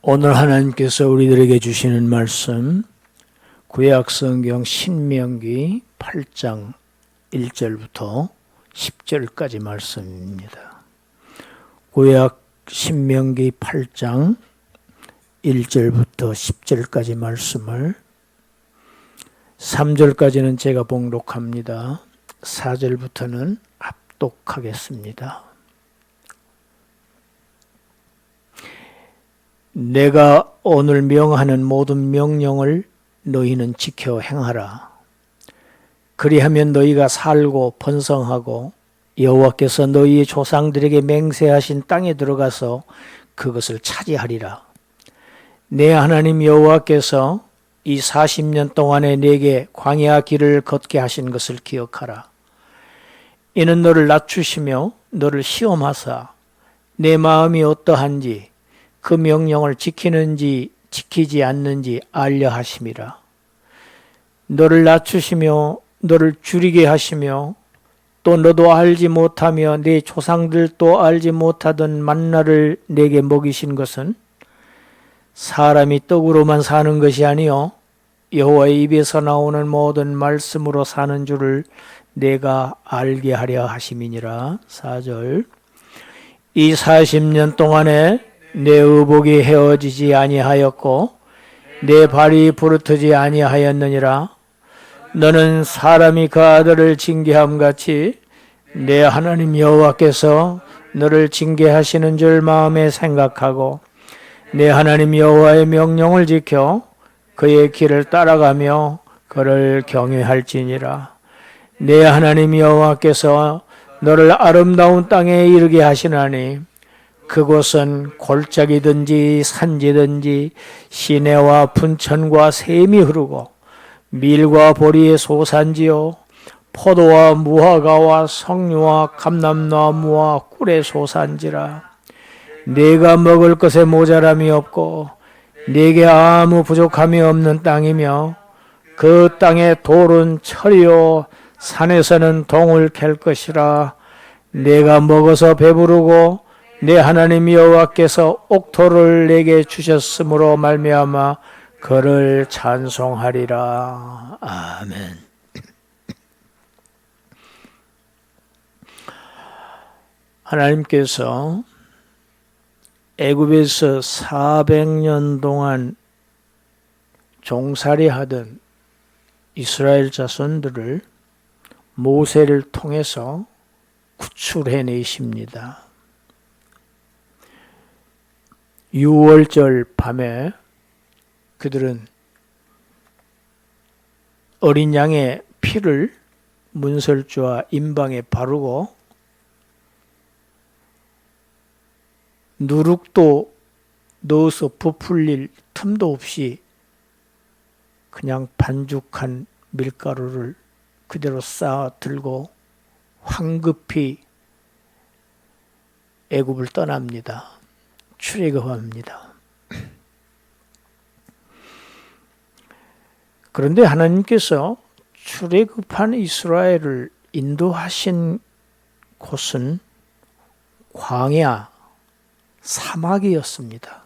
오늘 하나님께서 우리들에게 주시는 말씀, 구약성경 신명기 8장 1절부터 10절까지 말씀입니다. 구약 신명기 8장 1절부터 10절까지 말씀을 3절까지는 제가 봉독합니다. 4절부터는 합독하겠습니다. 내가 오늘 명하는 모든 명령을 너희는 지켜 행하라. 그리하면 너희가 살고 번성하고 여호와께서 너희의 조상들에게 맹세하신 땅에 들어가서 그것을 차지하리라. 내 하나님 여호와께서 이 40년 동안에 내게 광야 길을 걷게 하신 것을 기억하라. 이는 너를 낮추시며 너를 시험하사 내 마음이 어떠한지 그 명령을 지키는지 지키지 않는지 알려 하심이라. 너를 낮추시며 너를 줄이게 하시며 또 너도 알지 못하며 네 조상들도 알지 못하던 만나를 내게 먹이신 것은 사람이 떡으로만 사는 것이 아니요 여호와의 입에서 나오는 모든 말씀으로 사는 줄을 내가 알게 하려 하심이니라. 4절. 이 40년 동안에 내 의복이 헤어지지 아니하였고 내 발이 부르트지 아니하였느니라. 너는 사람이 그 아들을 징계함 같이 내 하나님 여호와께서 너를 징계하시는 줄 마음에 생각하고 내 하나님 여호와의 명령을 지켜 그의 길을 따라가며 그를 경외할지니라. 내 하나님 여호와께서 너를 아름다운 땅에 이르게 하시나니 그곳은 골짜기든지 산지든지 시내와 분천과 샘이 흐르고 밀과 보리의 소산지요 포도와 무화과와 석류와 감람나무와 꿀의 소산지라. 네가 먹을 것에 모자람이 없고 네게 아무 부족함이 없는 땅이며 그 땅의 돌은 철이요 산에서는 동을 캘 것이라. 네가 먹어서 배부르고 내 하나님 여호와께서 옥토를 내게 주셨으므로 말미암아 그를 찬송하리라. 아멘. 하나님께서 애굽에서 400년 동안 종살이하던 이스라엘 자손들을 모세를 통해서 구출해내십니다. 6월절 밤에 그들은 어린 양의 피를 문설주와 임방에 바르고 누룩도 넣어서 부풀릴 틈도 없이 그냥 반죽한 밀가루를 그대로 쌓아 들고 황급히 애굽을 떠납니다. 출애굽합니다. 그런데 하나님께서 출애굽한 이스라엘을 인도하신 곳은 광야, 사막이었습니다.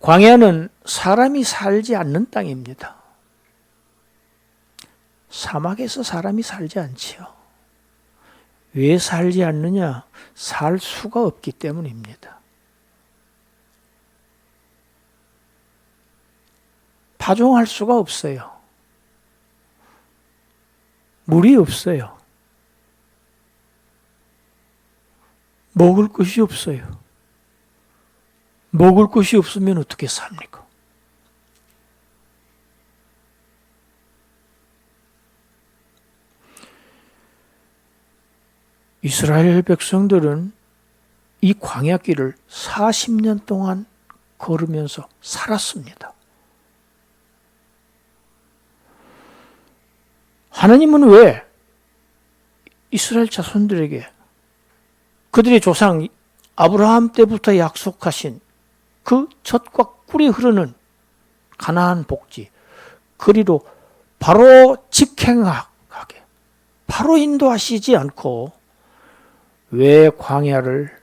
광야는 사람이 살지 않는 땅입니다. 사막에서 사람이 살지 않지요. 왜 살지 않느냐? 살 수가 없기 때문입니다. 파종할 수가 없어요. 물이 없어요. 먹을 것이 없어요. 먹을 것이 없으면 어떻게 삽니까? 이스라엘 백성들은 이 광야길을 40년 동안 걸으면서 살았습니다. 하나님은 왜 이스라엘 자손들에게 그들의 조상 아브라함 때부터 약속하신 그 젖과 꿀이 흐르는 가나안 복지, 그리로 바로 직행하게 바로 인도하시지 않고 왜 광야를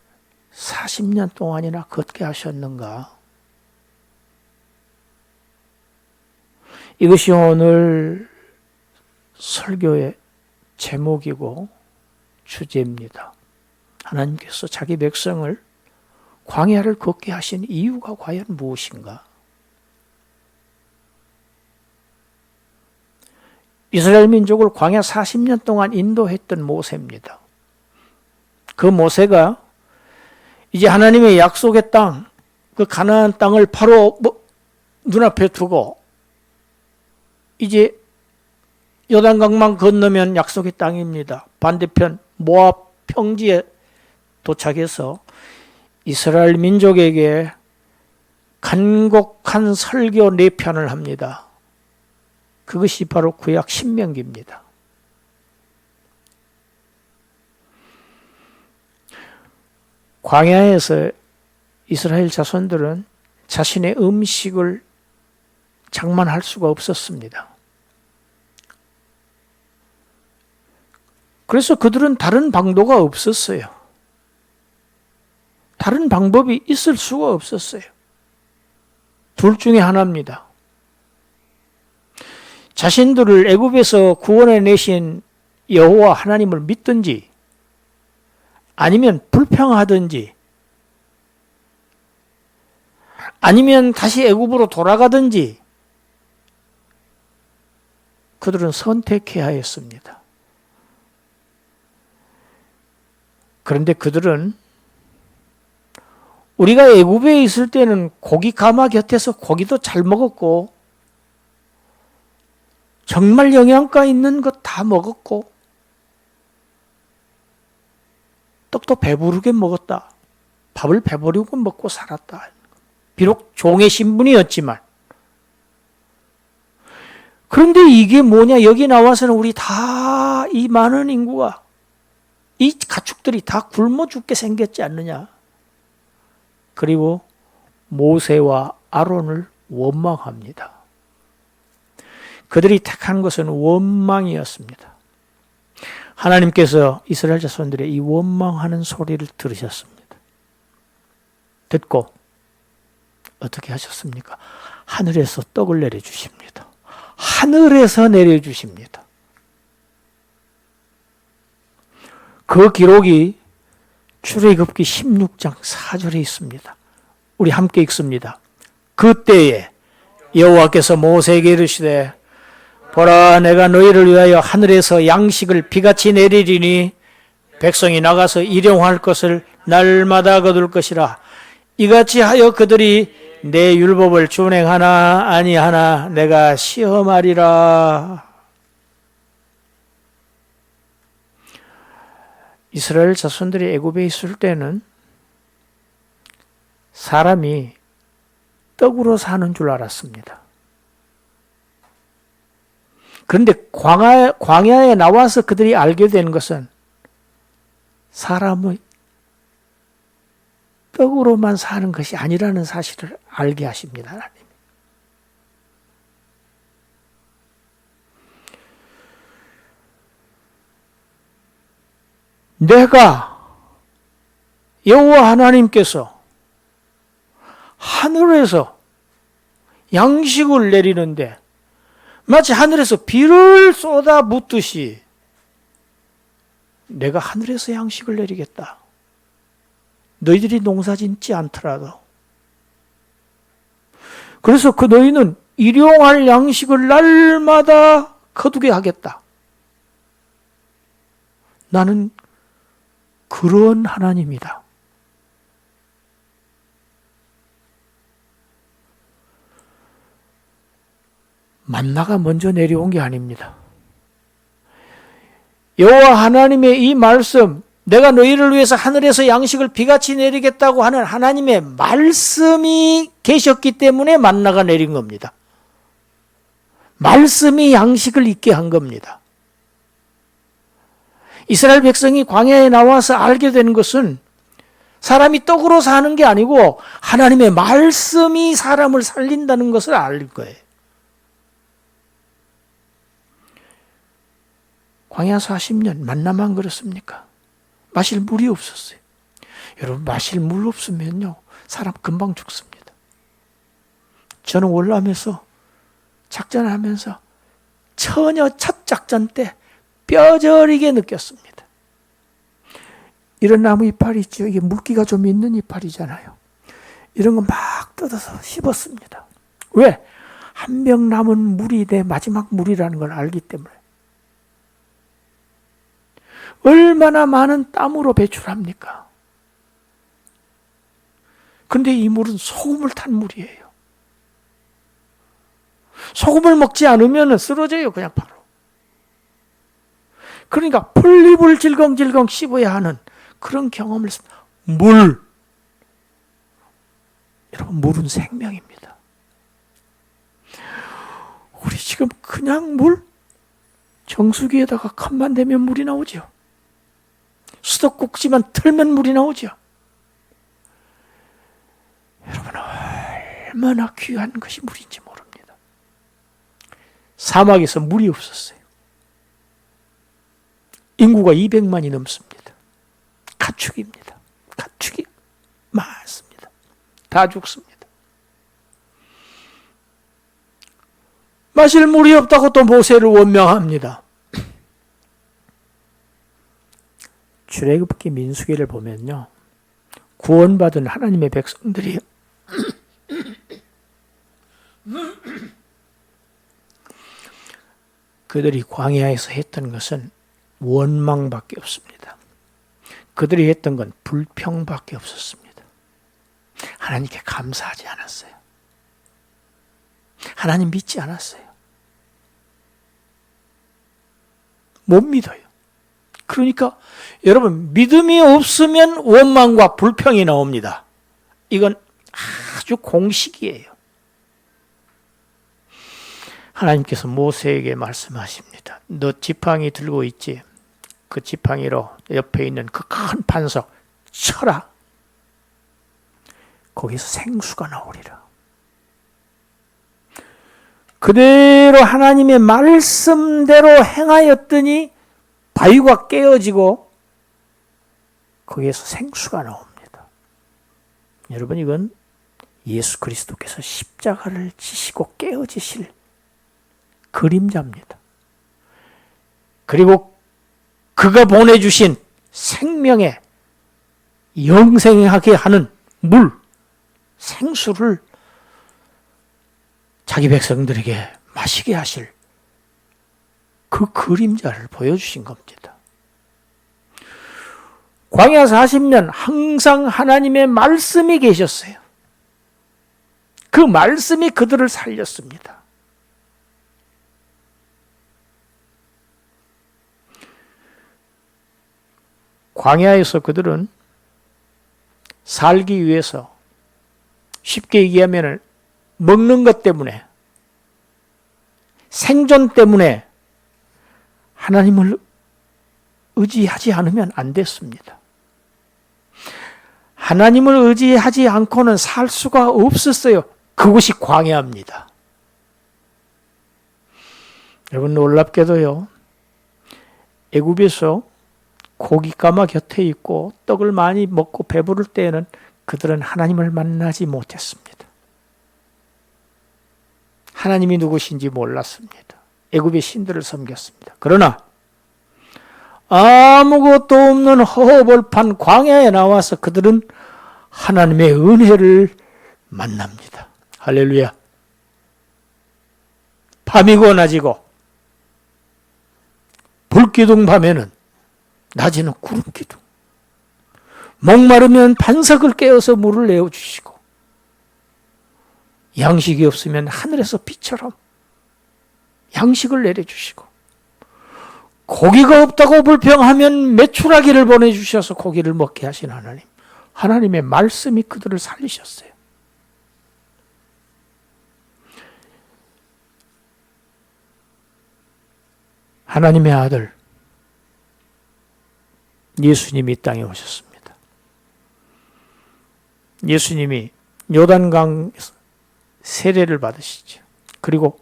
40년 동안이나 걷게 하셨는가? 이것이 오늘 설교의 제목이고 주제입니다. 하나님께서 자기 백성을 광야를 걷게 하신 이유가 과연 무엇인가? 이스라엘 민족을 광야 40년 동안 인도했던 모세입니다. 그 모세가 이제 하나님의 약속의 땅, 그 가나안 땅을 바로 눈앞에 두고 이제 요단강만 건너면 약속의 땅입니다. 반대편 모압 평지에 도착해서 이스라엘 민족에게 간곡한 설교 4편을 합니다. 그것이 바로 구약 신명기입니다. 광야에서 이스라엘 자손들은 자신의 음식을 장만할 수가 없었습니다. 그래서 그들은 다른 방도가 없었어요. 다른 방법이 있을 수가 없었어요. 둘 중에 하나입니다. 자신들을 애굽에서 구원해 내신 여호와 하나님을 믿든지 아니면 불평하든지 아니면 다시 애굽으로 돌아가든지 그들은 선택해야 했습니다. 그런데 그들은 우리가 애굽에 있을 때는 고기 가마 곁에서 고기도 잘 먹었고 정말 영양가 있는 것 다 먹었고 떡도 배부르게 먹었다. 밥을 배부르게 먹고 살았다. 비록 종의 신분이었지만 그런데 이게 뭐냐? 여기 나와서는 우리 다 이 많은 인구가 이 가축들이 다 굶어 죽게 생겼지 않느냐? 그리고 모세와 아론을 원망합니다. 그들이 택한 것은 원망이었습니다. 하나님께서 이스라엘 자손들의 이 원망하는 소리를 들으셨습니다. 듣고 어떻게 하셨습니까? 하늘에서 떡을 내려주십니다. 하늘에서 내려주십니다. 그 기록이 출애굽기 16장 4절에 있습니다. 우리 함께 읽습니다. 그때에 여호와께서 모세에게 이르시되 보라 내가 너희를 위하여 하늘에서 양식을 비같이 내리리니 백성이 나가서 일용할 것을 날마다 거둘 것이라. 이같이 하여 그들이 내 율법을 준행하나 아니하나 내가 시험하리라. 이스라엘 자손들이 애굽에 있을 때는 사람이 떡으로 사는 줄 알았습니다. 그런데 광야에 나와서 그들이 알게 된 것은 사람의 떡으로만 사는 것이 아니라는 사실을 알게 하십니다. 하나님. 내가 여호와 하나님께서 하늘에서 양식을 내리는데 마치 하늘에서 비를 쏟아붓듯이 내가 하늘에서 양식을 내리겠다. 너희들이 농사 짓지 않더라도. 그래서 그 너희는 일용할 양식을 날마다 거두게 하겠다. 나는 그런 하나님이다. 만나가 먼저 내려온 게 아닙니다. 여호와 하나님의 이 말씀, 내가 너희를 위해서 하늘에서 양식을 비같이 내리겠다고 하는 하나님의 말씀이 계셨기 때문에 만나가 내린 겁니다. 말씀이 양식을 있게 한 겁니다. 이스라엘 백성이 광야에 나와서 알게 된 것은 사람이 떡으로 사는 게 아니고 하나님의 말씀이 사람을 살린다는 것을 알 거예요. 광야 40년 만나만 그렇습니까? 마실 물이 없었어요. 여러분, 마실 물 없으면요, 사람 금방 죽습니다. 저는 올라오면서 작전하면서 전혀 첫 작전 때 뼈저리게 느꼈습니다. 이런 나무 이파리 있죠. 이게 물기가 좀 있는 이파리잖아요. 이런 거 막 뜯어서 씹었습니다. 왜? 한 병 남은 물이 내 마지막 물이라는 걸 알기 때문에. 얼마나 많은 땀으로 배출합니까? 그런데 이 물은 소금을 탄 물이에요. 소금을 먹지 않으면 쓰러져요, 그냥 바로. 그러니까 풀잎을 질겅질겅 씹어야 하는 그런 경험을 했습니다. 물. 여러분, 물은 생명입니다. 우리 지금 그냥 물? 정수기에다가 컵만 대면 물이 나오죠. 수도꼭지만 틀면 물이 나오죠. 여러분, 얼마나 귀한 것이 물인지 모릅니다. 사막에서 물이 없었어요. 인구가 200만이 넘습니다. 가축입니다. 가축이 많습니다. 다 죽습니다. 마실 물이 없다고 또 모세를 원망합니다. 출애굽기 민수기를 보면요, 구원받은 하나님의 백성들이 그들이 광야에서 했던 것은 원망밖에 없습니다. 그들이 했던 건 불평밖에 없었습니다. 하나님께 감사하지 않았어요. 하나님 믿지 않았어요. 못 믿어요. 그러니까 여러분, 믿음이 없으면 원망과 불평이 나옵니다. 이건 아주 공식이에요. 하나님께서 모세에게 말씀하십니다. 너 지팡이 들고 있지? 그 지팡이로 옆에 있는 그 큰 반석 쳐라. 거기서 생수가 나오리라. 그대로 하나님의 말씀대로 행하였더니 바위가 깨어지고 거기에서 생수가 나옵니다. 여러분, 이건 예수 그리스도께서 십자가를 지시고 깨어지실 그림자입니다. 그리고 그가 보내주신 생명에 영생하게 하는 물, 생수를 자기 백성들에게 마시게 하실 그 그림자를 보여주신 겁니다. 광야 40년 항상 하나님의 말씀이 계셨어요. 그 말씀이 그들을 살렸습니다. 광야에서 그들은 살기 위해서, 쉽게 얘기하면 먹는 것 때문에, 생존 때문에 하나님을 의지하지 않으면 안 됐습니다. 하나님을 의지하지 않고는 살 수가 없었어요. 그것이 광야입니다. 여러분, 놀랍게도요, 애굽에서 고깃가마 곁에 있고 떡을 많이 먹고 배부를 때에는 그들은 하나님을 만나지 못했습니다. 하나님이 누구신지 몰랐습니다. 애굽의 신들을 섬겼습니다. 그러나 아무것도 없는 허허벌판 광야에 나와서 그들은 하나님의 은혜를 만납니다. 할렐루야. 밤이고 낮이고, 불기둥 밤에는, 낮에는 구름기둥. 목마르면 반석을 깨어서 물을 내어주시고, 양식이 없으면 하늘에서 비처럼 양식을 내려주시고, 고기가 없다고 불평하면 메추라기를 보내주셔서 고기를 먹게 하신 하나님. 하나님의 말씀이 그들을 살리셨어요. 하나님의 아들 예수님이 이 땅에 오셨습니다. 예수님이 요단강에서 세례를 받으시죠. 그리고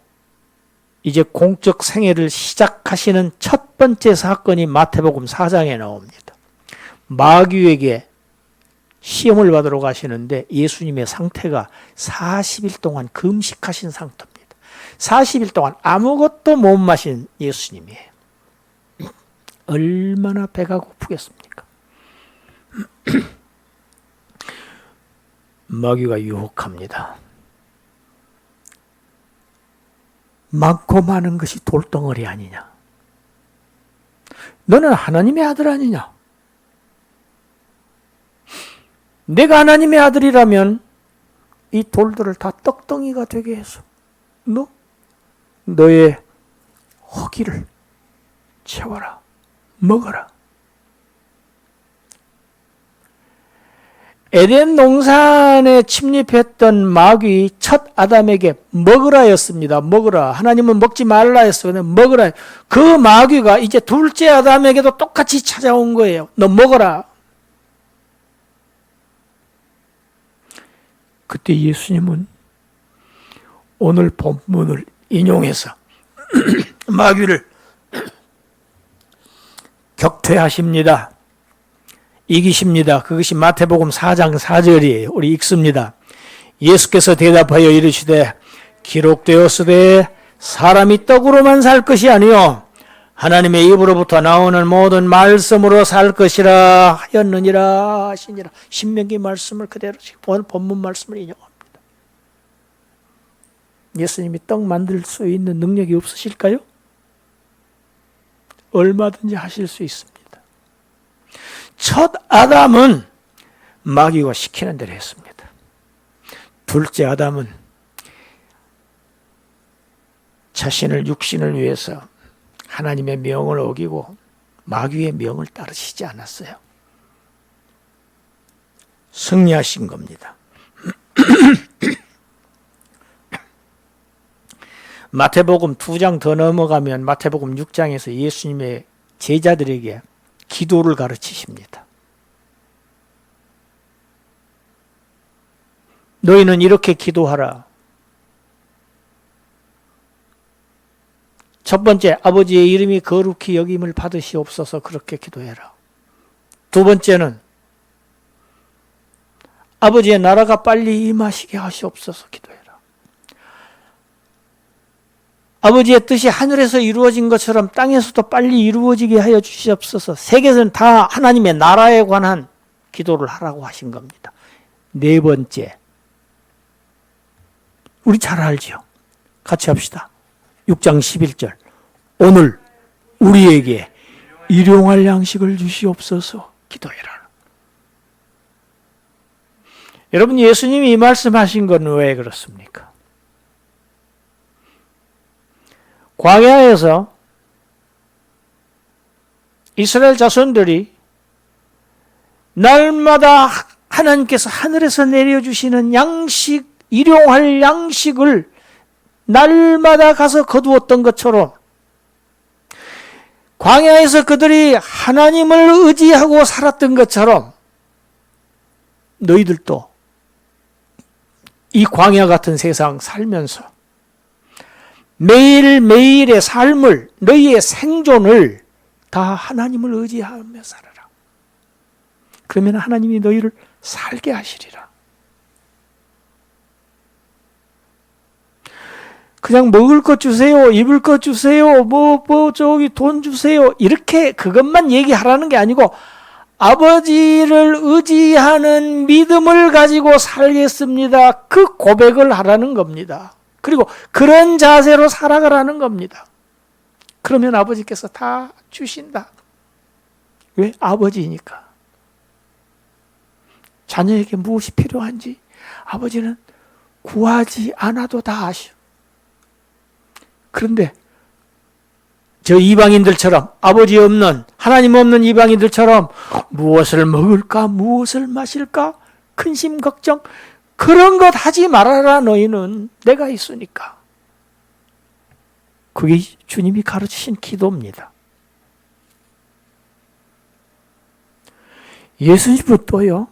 이제 공적 생애를 시작하시는 첫 번째 사건이 마태복음 4장에 나옵니다. 마귀에게 시험을 받으러 가시는데 예수님의 상태가 40일 동안 금식하신 상태입니다. 40일 동안 아무것도 못 마신 예수님이에요. 얼마나 배가 고프겠습니까? 마귀가 유혹합니다. 많고 많은 것이 돌덩어리 아니냐? 너는 하나님의 아들 아니냐? 내가 하나님의 아들이라면 이 돌들을 다 떡덩이가 되게 해서 너의 허기를 채워라. 먹어라. 에덴 동산에 침입했던 마귀 첫 아담에게 먹으라였습니다. 먹으라. 하나님은 먹지 말라 했어. 근데 먹으라. 그 마귀가 이제 둘째 아담에게도 똑같이 찾아온 거예요. 너 먹어라. 그때 예수님은 오늘 본문을 인용해서 마귀를 격퇴하십니다. 이기십니다. 그것이 마태복음 4장 4절이에요. 우리 읽습니다. 예수께서 대답하여 이르시되 기록되었으되 사람이 떡으로만 살 것이 아니요 하나님의 입으로부터 나오는 모든 말씀으로 살 것이라 하였느니라 하시니라. 신명기 말씀을 그대로 본문 말씀을 인용합니다. 예수님이 떡 만들 수 있는 능력이 없으실까요? 얼마든지 하실 수 있습니다. 첫 아담은 마귀가 시키는 대로 했습니다. 둘째 아담은 자신을 육신을 위해서 하나님의 명을 어기고 마귀의 명을 따르시지 않았어요. 승리하신 겁니다. 마태복음 2장 더 넘어가면 마태복음 6장에서 예수님의 제자들에게 기도를 가르치십니다. 너희는 이렇게 기도하라. 첫 번째, 아버지의 이름이 거룩히 여김을 받으시옵소서 그렇게 기도해라. 두 번째는 아버지의 나라가 빨리 임하시게 하시옵소서 기도해라. 아버지의 뜻이 하늘에서 이루어진 것처럼 땅에서도 빨리 이루어지게 하여 주시옵소서. 세계에서는 다 하나님의 나라에 관한 기도를 하라고 하신 겁니다. 네 번째, 우리 잘 알죠? 같이 합시다. 6장 11절 오늘 우리에게 일용할 양식을 주시옵소서 기도해라. 여러분 예수님이 이 말씀하신 건 왜 그렇습니까? 광야에서 이스라엘 자손들이 날마다 하나님께서 하늘에서 내려주시는 양식, 일용할 양식을 날마다 가서 거두었던 것처럼 광야에서 그들이 하나님을 의지하고 살았던 것처럼 너희들도 이 광야 같은 세상 살면서 매일매일의 삶을, 너희의 생존을 다 하나님을 의지하며 살아라. 그러면 하나님이 너희를 살게 하시리라. 그냥 먹을 것 주세요, 입을 것 주세요, 저기 돈 주세요. 이렇게 그것만 얘기하라는 게 아니고 아버지를 의지하는 믿음을 가지고 살겠습니다. 그 고백을 하라는 겁니다. 그리고 그런 자세로 살아가라는 겁니다. 그러면 아버지께서 다 주신다. 왜? 아버지니까. 자녀에게 무엇이 필요한지 아버지는 구하지 않아도 다 아셔. 그런데 저 이방인들처럼 아버지 없는 하나님 없는 이방인들처럼 무엇을 먹을까 무엇을 마실까 근심 걱정 그런 것 하지 말아라. 너희는 내가 있으니까. 그게 주님이 가르치신 기도입니다. 예수님은 또요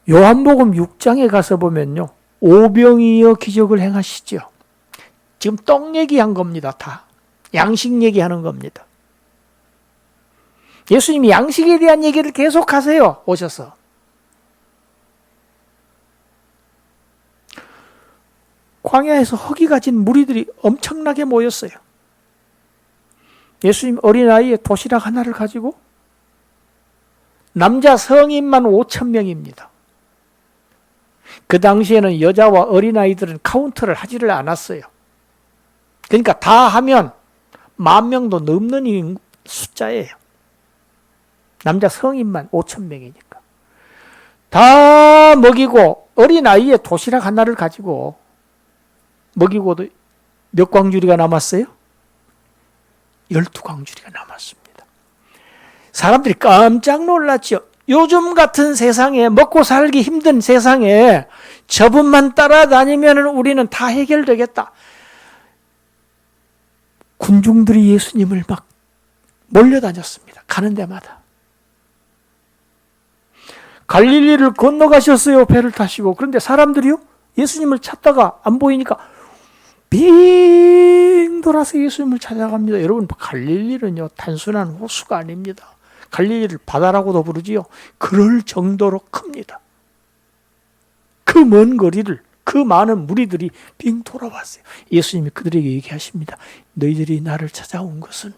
요한복음 6장에 가서 보면요 오병이어 기적을 행하시죠. 지금 떡 얘기한 겁니다. 다 양식 얘기하는 겁니다. 예수님이 양식에 대한 얘기를 계속 하세요. 오셔서. 광야에서 허기 가진 무리들이 엄청나게 모였어요. 예수님 어린아이의 도시락 하나를 가지고 남자 성인만 5,000명입니다. 그 당시에는 여자와 어린아이들은 카운트를 하지를 않았어요. 그러니까 다 하면 10,000명도 넘는 숫자예요. 남자 성인만 5,000명이니까. 다 먹이고 어린아이의 도시락 하나를 가지고 먹이고도 몇 광주리가 남았어요? 12광주리가 남았습니다. 사람들이 깜짝 놀랐죠. 요즘 같은 세상에, 먹고 살기 힘든 세상에 저분만 따라다니면 우리는 다 해결되겠다. 군중들이 예수님을 막 몰려다녔습니다. 가는 데마다. 갈릴리를 건너가셨어요. 배를 타시고. 그런데 사람들이요, 예수님을 찾다가 안 보이니까 빙 돌아서 예수님을 찾아갑니다. 여러분, 갈릴리는요, 단순한 호수가 아닙니다. 갈릴리를 바다라고도 부르지요. 그럴 정도로 큽니다. 그 먼 거리를 그 많은 무리들이 빙 돌아왔어요. 예수님이 그들에게 얘기하십니다. 너희들이 나를 찾아온 것은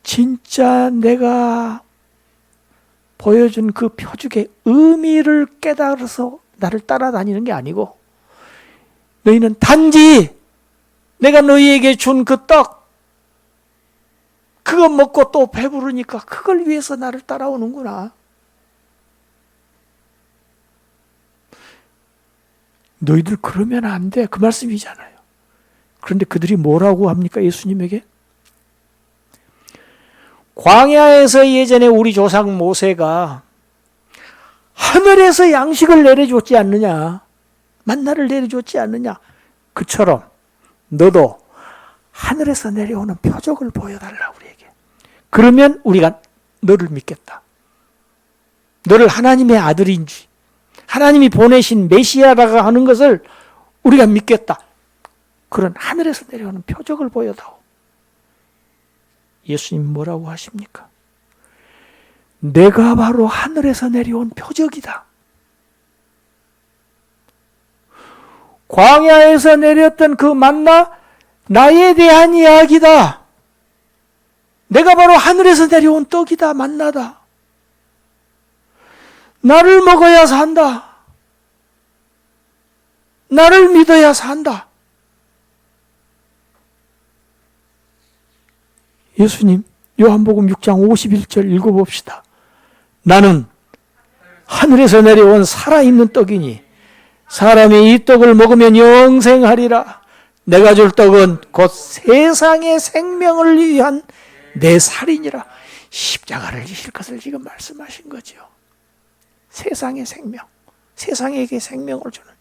진짜 내가 보여준 그 표적의 의미를 깨달아서 나를 따라다니는 게 아니고, 너희는 단지 내가 너희에게 준 그 떡, 그거 먹고 또 배부르니까 그걸 위해서 나를 따라오는구나. 너희들 그러면 안 돼. 그 말씀이잖아요. 그런데 그들이 뭐라고 합니까? 예수님에게? 광야에서 예전에 우리 조상 모세가 하늘에서 양식을 내려줬지 않느냐, 만나를 내려줬지 않느냐, 그처럼 너도 하늘에서 내려오는 표적을 보여달라 우리에게. 그러면 우리가 너를 믿겠다. 너를 하나님의 아들인지 하나님이 보내신 메시아라고 하는 것을 우리가 믿겠다. 그런 하늘에서 내려오는 표적을 보여다오. 예수님 뭐라고 하십니까? 내가 바로 하늘에서 내려온 표적이다. 광야에서 내렸던 그 만나, 나에 대한 이야기다. 내가 바로 하늘에서 내려온 떡이다, 만나다. 나를 먹어야 산다. 나를 믿어야 산다. 예수님, 요한복음 6장 51절 읽어봅시다. 나는 하늘에서 내려온 살아있는 떡이니 사람이 이 떡을 먹으면 영생하리라. 내가 줄 떡은 곧 세상의 생명을 위한 내 살이니라. 십자가를 지실 것을 지금 말씀하신 거죠. 세상의 생명, 세상에게 생명을 주는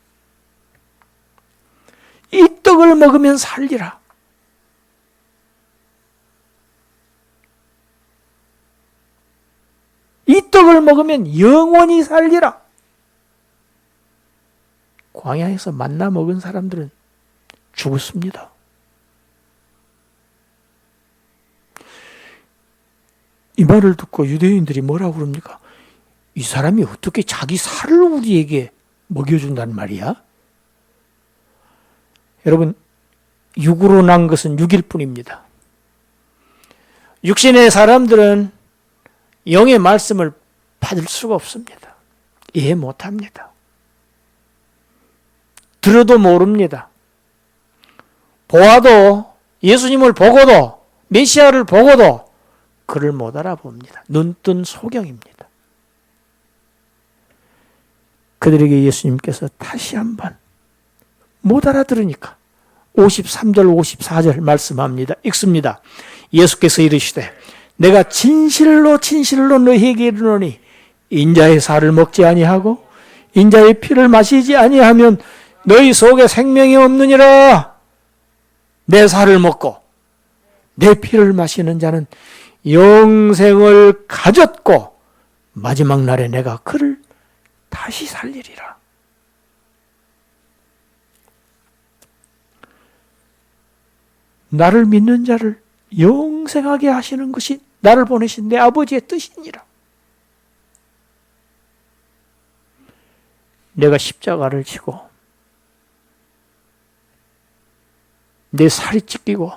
이 떡을 먹으면 살리라. 이 떡을 먹으면 영원히 살리라. 광야에서 만나 먹은 사람들은 죽었습니다. 이 말을 듣고 유대인들이 뭐라고 그럽니까? 이 사람이 어떻게 자기 살을 우리에게 먹여준단 말이야? 여러분, 육으로 난 것은 육일 뿐입니다. 육신의 사람들은 영의 말씀을 받을 수가 없습니다. 이해 못합니다. 들어도 모릅니다. 보아도, 예수님을 보고도, 메시아를 보고도 그를 못 알아봅니다. 눈뜬 소경입니다. 그들에게 예수님께서 다시 한번 못 알아들으니까 53절 54절 말씀합니다. 읽습니다. 예수께서 이르시되 내가 진실로 진실로 너희에게 이르노니 인자의 살을 먹지 아니하고 인자의 피를 마시지 아니하면 너희 속에 생명이 없느니라. 내 살을 먹고 내 피를 마시는 자는 영생을 가졌고 마지막 날에 내가 그를 다시 살리리라. 나를 믿는 자를 영생하게 하시는 것이 나를 보내신 내 아버지의 뜻이니라. 내가 십자가를 지고 내 살이 찢기고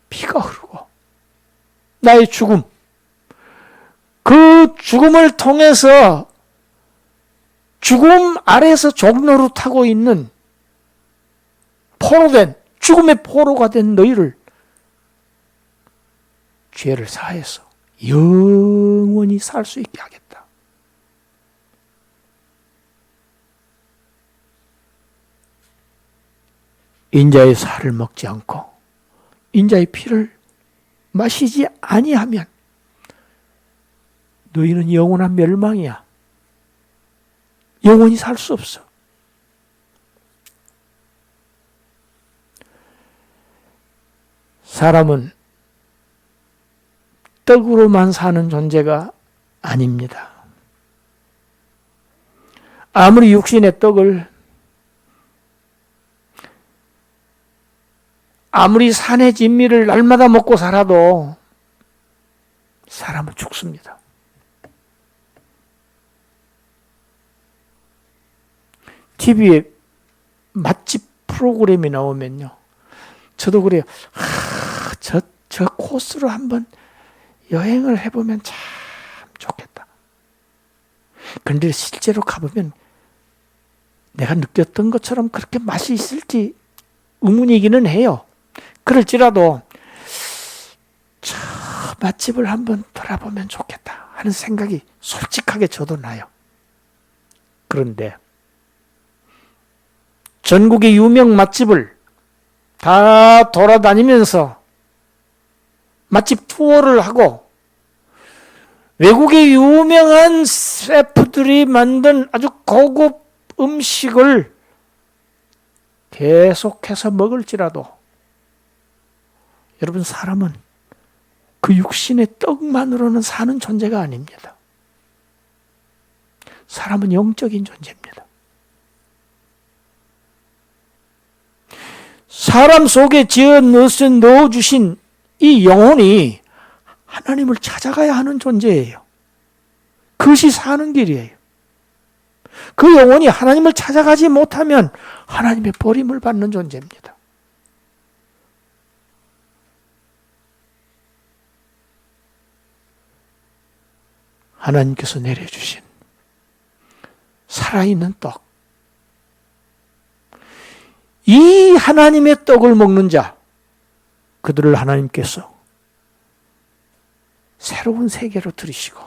피가 흐르고 나의 죽음, 그 죽음을 통해서 죽음 아래에서 종로를 타고 있는 포로된, 죽음의 포로가 된 너희를 죄를 사해서 영원히 살 수 있게 하겠다. 인자의 살을 먹지 않고 인자의 피를 마시지 아니하면 너희는 영원한 멸망이야. 영원히 살 수 없어. 사람은 떡으로만 사는 존재가 아닙니다. 아무리 육신의 떡을, 아무리 산의 진미를 날마다 먹고 살아도 사람은 죽습니다. TV에 맛집 프로그램이 나오면요, 저도 그래요. 저 코스로 한번 여행을 해보면 참 좋겠다. 그런데 실제로 가보면 내가 느꼈던 것처럼 그렇게 맛이 있을지 의문이기는 해요. 그럴지라도 저 맛집을 한번 돌아보면 좋겠다 하는 생각이 솔직하게 저도 나요. 그런데 전국의 유명 맛집을 다 돌아다니면서 맛집 투어를 하고 외국의 유명한 셰프들이 만든 아주 고급 음식을 계속해서 먹을지라도 여러분, 사람은 그 육신의 떡만으로는 사는 존재가 아닙니다. 사람은 영적인 존재입니다. 사람 속에 넣어주신 이 영혼이 하나님을 찾아가야 하는 존재예요. 그것이 사는 길이에요. 그 영혼이 하나님을 찾아가지 못하면 하나님의 버림을 받는 존재입니다. 하나님께서 내려주신 살아있는 떡, 이 하나님의 떡을 먹는 자, 그들을 하나님께서 새로운 세계로 들이시고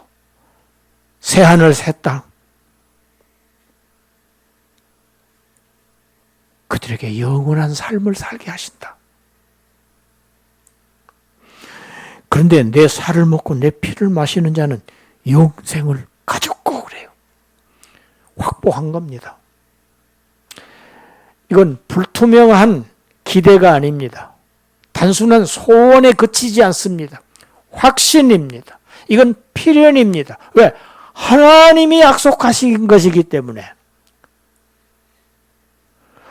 새하늘 새 땅, 그들에게 영원한 삶을 살게 하신다. 그런데 내 살을 먹고 내 피를 마시는 자는 영생을 가졌고 그래요. 확보한 겁니다. 이건 불투명한 기대가 아닙니다. 단순한 소원에 그치지 않습니다. 확신입니다. 이건 필연입니다. 왜? 하나님이 약속하신 것이기 때문에.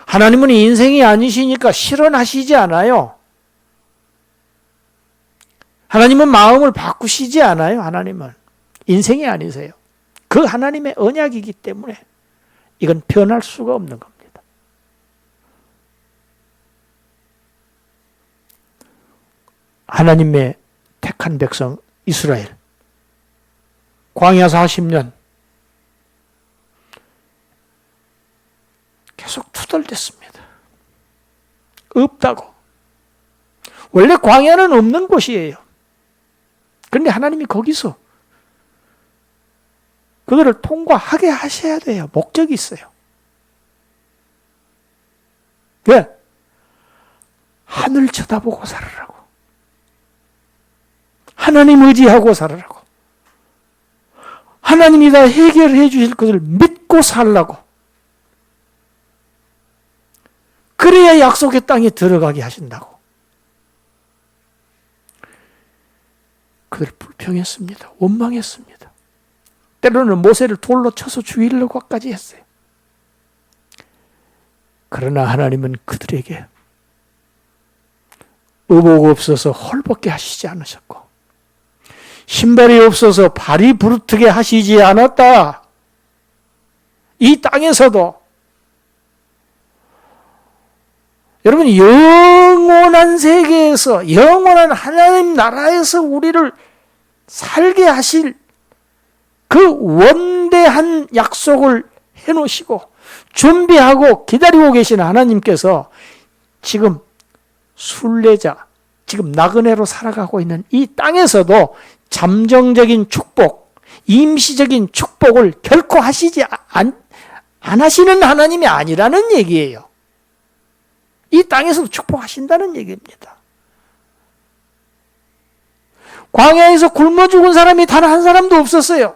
하나님은 인생이 아니시니까 실현하시지 않아요. 하나님은 마음을 바꾸시지 않아요. 하나님은 인생이 아니세요. 그 하나님의 언약이기 때문에 이건 변할 수가 없는 겁니다. 하나님의 택한 백성 이스라엘, 광야 40년 계속 투덜댔습니다. 없다고. 원래 광야는 없는 곳이에요. 그런데 하나님이 거기서 그들을 통과하게 하셔야 돼요. 목적이 있어요. 왜? 하늘 쳐다보고 살으라고. 하나님 의지하고 살으라고. 하나님이 다 해결해 주실 것을 믿고 살라고. 그래야 약속의 땅에 들어가게 하신다고. 그들 불평했습니다. 원망했습니다. 때로는 모세를 돌로 쳐서 죽이려고까지 했어요. 그러나 하나님은 그들에게 의복 없어서 헐벗게 하시지 않으셨고 신발이 없어서 발이 부르트게 하시지 않았다. 이 땅에서도 여러분, 영원한 세계에서, 영원한 하나님 나라에서 우리를 살게 하실 그 원대한 약속을 해놓으시고 준비하고 기다리고 계신 하나님께서 지금 순례자, 지금 나그네로 살아가고 있는 이 땅에서도 잠정적인 축복, 임시적인 축복을 결코 하시지 안 하시는 하나님이 아니라는 얘기예요. 이 땅에서도 축복하신다는 얘기입니다. 광야에서 굶어 죽은 사람이 단 한 사람도 없었어요.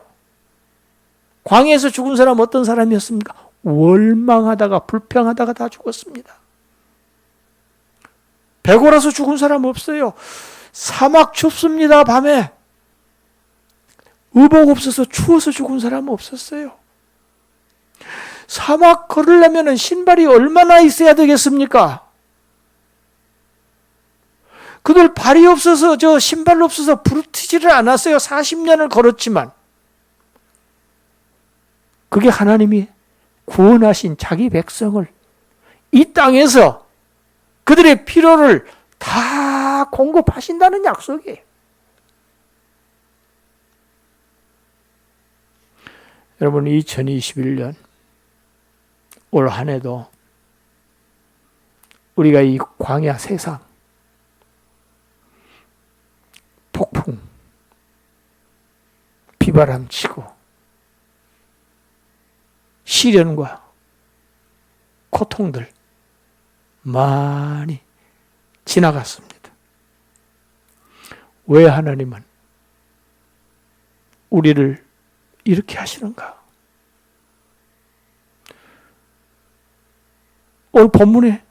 광야에서 죽은 사람 어떤 사람이었습니까? 월망하다가 불평하다가 다 죽었습니다. 배고라서 죽은 사람 없어요. 사막 춥습니다. 밤에 의복 없어서 추워서 죽은 사람 없었어요. 사막 걸으려면 신발이 얼마나 있어야 되겠습니까? 그들 발이 없어서, 신발 없어서 부르트지를 않았어요. 40년을 걸었지만. 그게 하나님이 구원하신 자기 백성을 이 땅에서 그들의 필요를 다 공급하신다는 약속이에요. 여러분, 2021년 올 한 해도 우리가 이 광야 세상, 폭풍, 비바람 치고 시련과 고통들 많이 지나갔습니다. 왜 하나님은 우리를 이렇게 하시는가? 오늘 본문에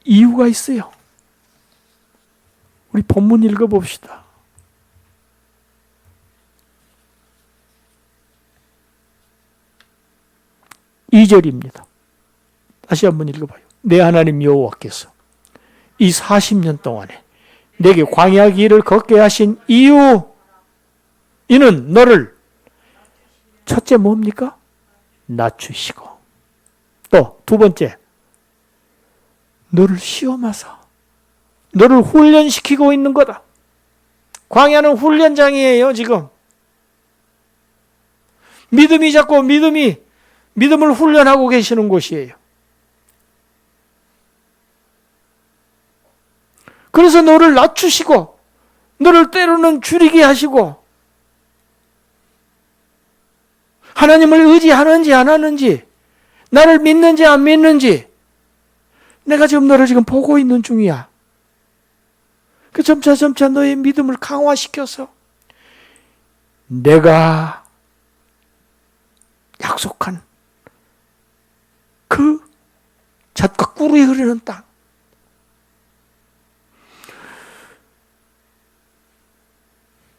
이유가 있어요. 우리 본문 읽어봅시다. 2절입니다. 다시 한번 읽어봐요. 내 하나님 여호와께서 이 40년 동안에 내게 광야 길을 걷게 하신 이유, 이는 너를 첫째 뭡니까? 낮추시고, 또 두 번째 너를 시험하사 너를 훈련시키고 있는 거다. 광야는 훈련장이에요. 지금 믿음이 자꾸 믿음을 훈련하고 계시는 곳이에요. 그래서 너를 낮추시고 너를 때로는 줄이게 하시고, 하나님을 의지하는지 안 하는지, 나를 믿는지 안 믿는지 내가 지금 너를 지금 보고 있는 중이야. 그 점차 너의 믿음을 강화시켜서 내가 약속한 그 젖과 꿀이 흐르는 땅,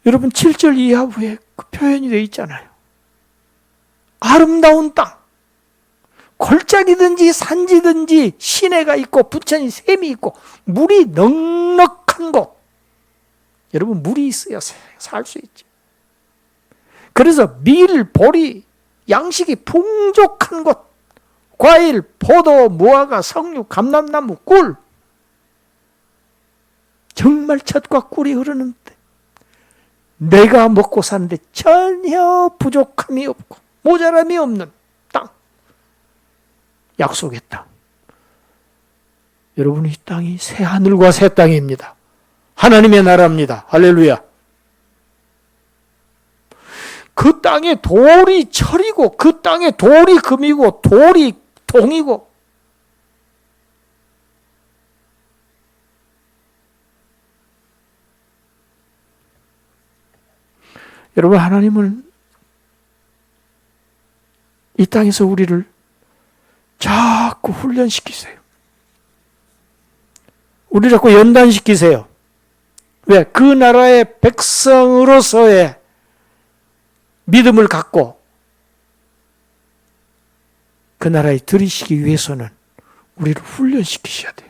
여러분 7절 이하부에 그 표현이 되어 있잖아요. 아름다운 땅, 골짜기든지 산지든지 시내가 있고 부천이 샘이 있고 물이 넉넉한 곳. 여러분, 물이 있어야 살 수 있지. 그래서 밀, 보리, 양식이 풍족한 곳, 과일, 포도, 무화과, 석류, 감람나무, 꿀, 정말 젖과 꿀이 흐르는데 내가 먹고 사는데 전혀 부족함이 없고 모자람이 없는 땅, 약속의 땅. 여러분, 이 땅이 새 하늘과 새 땅입니다. 하나님의 나라입니다. 할렐루야. 그 땅에 돌이 철이고 그 땅에 돌이 금이고 돌이 동이고, 여러분, 하나님은 이 땅에서 우리를 자꾸 훈련시키세요. 우리를 자꾸 연단시키세요. 왜? 그 나라의 백성으로서의 믿음을 갖고 그 나라에 들이시기 위해서는 우리를 훈련시키셔야 돼요.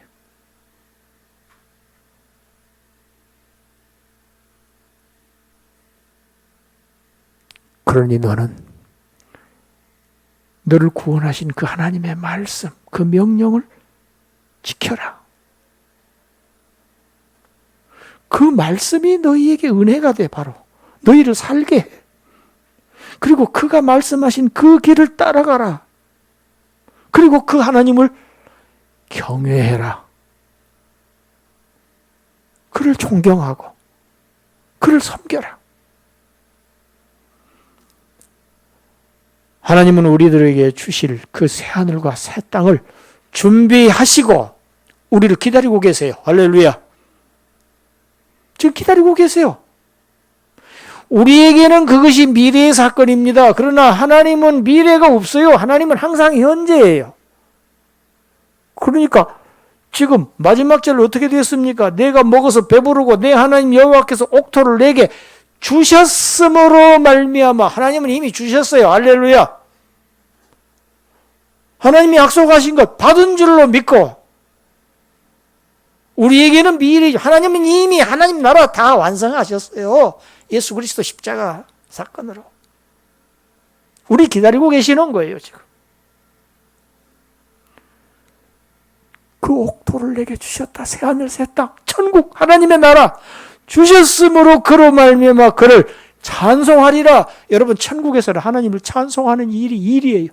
그러니 너를 구원하신 그 하나님의 말씀, 그 명령을 지켜라. 그 말씀이 너희에게 은혜가 돼. 바로 너희를 살게 해. 그리고 그가 말씀하신 그 길을 따라가라. 그리고 그 하나님을 경외해라. 그를 존경하고 그를 섬겨라. 하나님은 우리들에게 주실 그 새하늘과 새 땅을 준비하시고 우리를 기다리고 계세요. 할렐루야. 지금 기다리고 계세요. 우리에게는 그것이 미래의 사건입니다. 그러나 하나님은 미래가 없어요. 하나님은 항상 현재예요. 그러니까 지금 마지막 절 어떻게 되었습니까? 내가 먹어서 배부르고 내 하나님 여호와께서 옥토를 내게 주셨으므로 말미암아. 하나님은 이미 주셨어요. 할렐루야. 하나님이 약속하신 것 받은 줄로 믿고 우리에게는 미래, 하나님은 이미 하나님 나라 다 완성하셨어요. 예수 그리스도 십자가 사건으로. 우리 기다리고 계시는 거예요, 지금. 그 옥토를 내게 주셨다. 새하늘 새 땅, 천국, 하나님의 나라 주셨으므로 그로 말미암아 그를 찬송하리라. 여러분, 천국에서는 하나님을 찬송하는 일이에요.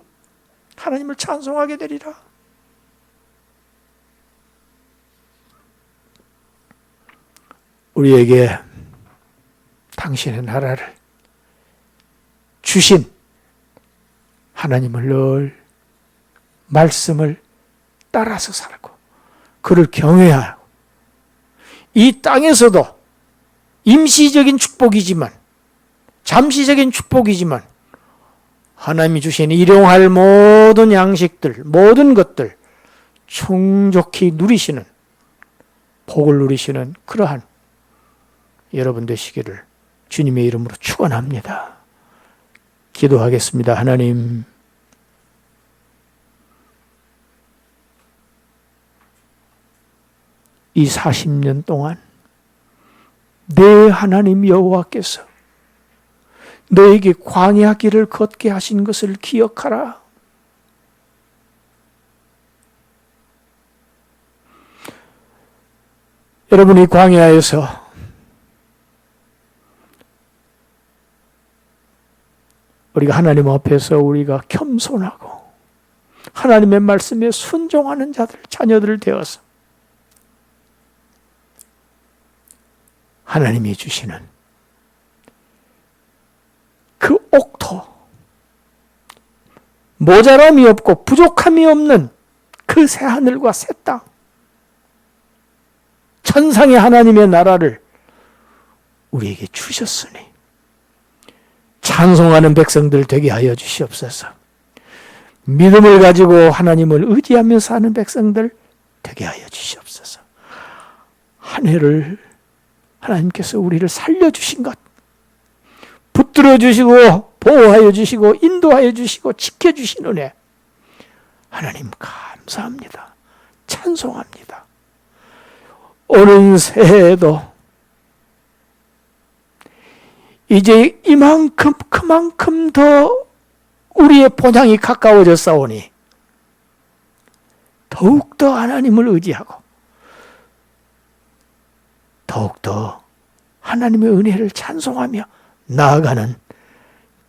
하나님을 찬송하게 되리라. 우리에게 당신의 나라를 주신 하나님을 늘 말씀을 따라서 살고 그를 경외하고 이 땅에서도 임시적인 축복이지만 잠시적인 축복이지만 하나님이 주신 일용할 모든 양식들, 모든 것들 충족히 누리시는, 복을 누리시는 그러한 여러분 되시기를 주님의 이름으로 축원합니다. 기도하겠습니다. 하나님, 이 40년 동안 내 하나님 여호와께서 너에게 광야 길을 걷게 하신 것을 기억하라. 여러분이 광야에서 우리가 하나님 앞에서 우리가 겸손하고 하나님의 말씀에 순종하는 자녀들 되어서 하나님이 주시는 그 옥토, 모자람이 없고 부족함이 없는 그 새하늘과 새 땅, 천상의 하나님의 나라를 우리에게 주셨으니 찬송하는 백성들 되게 하여 주시옵소서. 믿음을 가지고 하나님을 의지하며 사는 백성들 되게 하여 주시옵소서. 한 해를 하나님께서 우리를 살려주신 것, 붙들어 주시고 보호하여 주시고 인도하여 주시고 지켜주신 은혜 하나님 감사합니다. 찬송합니다. 오는 새해에도 이제 이만큼 그만큼 더 우리의 본향이 가까워졌사오니 더욱더 하나님을 의지하고 더욱더 하나님의 은혜를 찬송하며 나아가는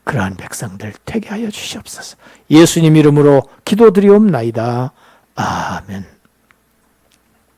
그러한 백성들 되게 하여 주시옵소서. 예수님 이름으로 기도드리옵나이다. 아멘.